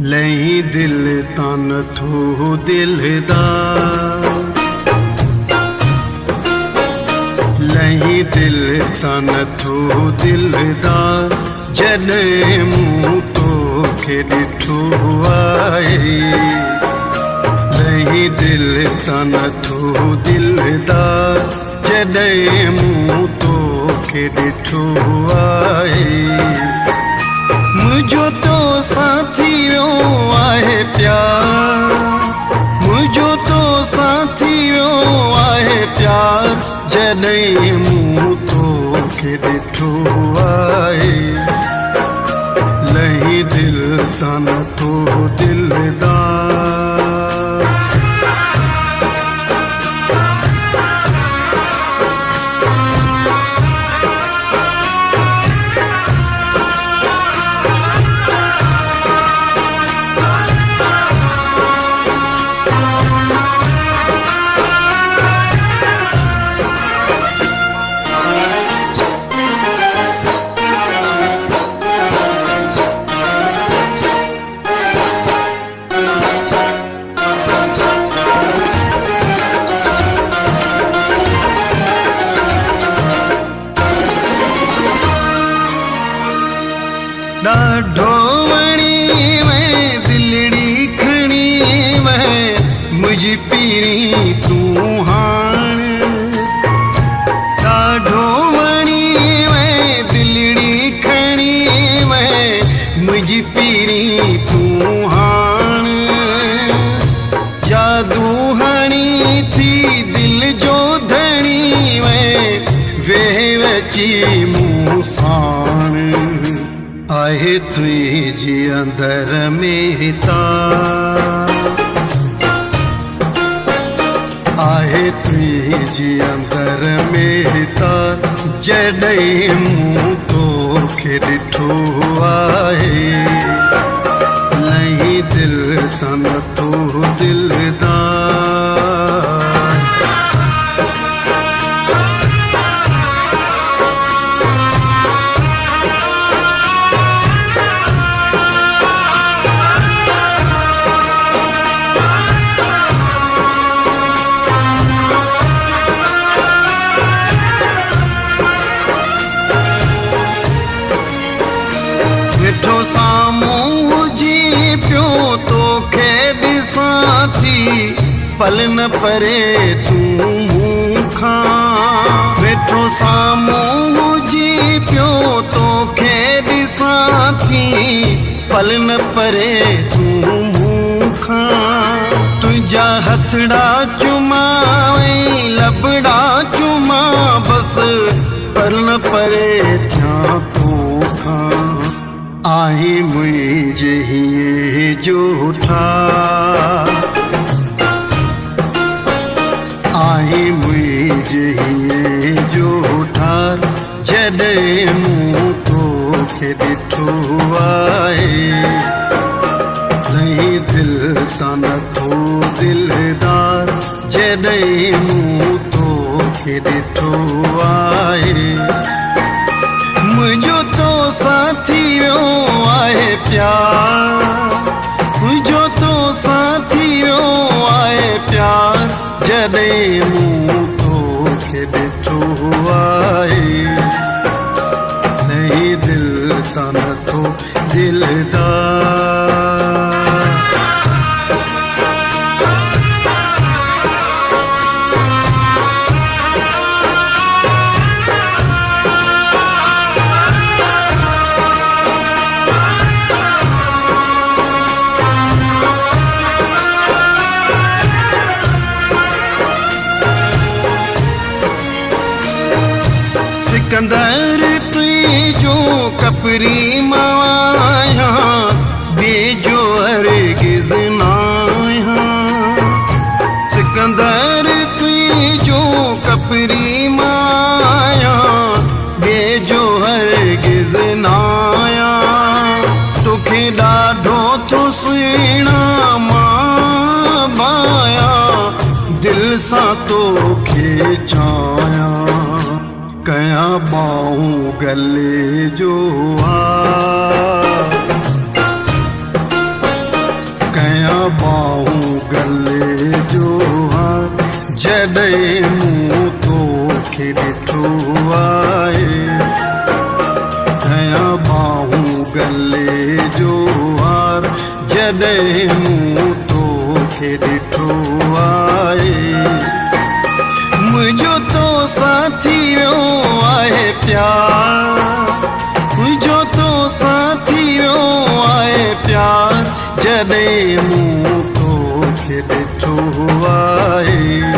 लही दिल तन थो दिलदार, लही दिल तन थो दिलदार, जॾहिं मूं तोखे ॾिठो आहे। लही दिल तन थो दिलदार, जॾहिं मूं तोखे ॾिठो आहे। मुंहिंजो तो साथी वियो आहे प्यार, मुंहिंजो तो साथी वियो आहे प्यार, जॾहिं मूं तोखे ॾिठो आहे। लही दिल तन थो दिलदार, ॾाढो वणी वै दिलड़ी खणी वै मुंहिंजी पीरी तूं हाण। ॾाढो वणी वै दिलड़ी खणी वै मुंहिंजी पीरी तूं हाण। जादू हणी थी दिल जो धणी वै वेह अची मूं साण। आहे तुंहिंजे अंदर में तार, आहे तुंहिंजे अंदर में तार, जॾहिं मूं तोखे ॾिठो आहे। लही दिल तन थो दिलदार, ॾिठो साम्हूं हुजी पियो तोखे ॾिसां थी, पल न परे तूं मूंखां। ॾिठो साम्हूं हुजी पियो तोखे ॾिसां थी, पल न परे तूं मूंखां। तुंहिंजा हथड़ा चुमा ऐं लबड़ा चुमा, बसि पल न परे थियां तोखां। आहे मुंहिंजे हीअं जो ठार, आहे मुंहिंजे हीअं जो ठार, जॾहिं मूं तोखे ॾिठो आहे। लही दिल तन थो दिलदार, जॾहिं मूं तोखे ॾिठो आहे। मुंहिंजो तो साथी वियो आहे प्यार, मुंहिंजो तो साथी वियो आहे प्यार, जॾहिं मूं तोखे ॾिठो आहे। लही दिल तन थो दिलदार, सिकंदर तुंहिंजो कपरी माया, ॿिए हरगिज़ न आहियां। सिकंदर तुंहिंजो कपरी माया, ॿिए हरगिज़ न आहियां। तोखे ॾाढो थो सुहिणा मां बाया, दिल सां तोखे चाहियां। कयां बाहूं गले जो बाहूं गले जो जॾहिं मूं तोखे ॾिठो आहे कयां बाहूं गले जो जॾहिं मूं तोखे ॾिठो आहे मुंहिंजो तो साथी वियो आहे प्यार मुंहिंजो तो साथी वियो आहे प्यार जॾहिं मूं तोखे ॾिठो आहे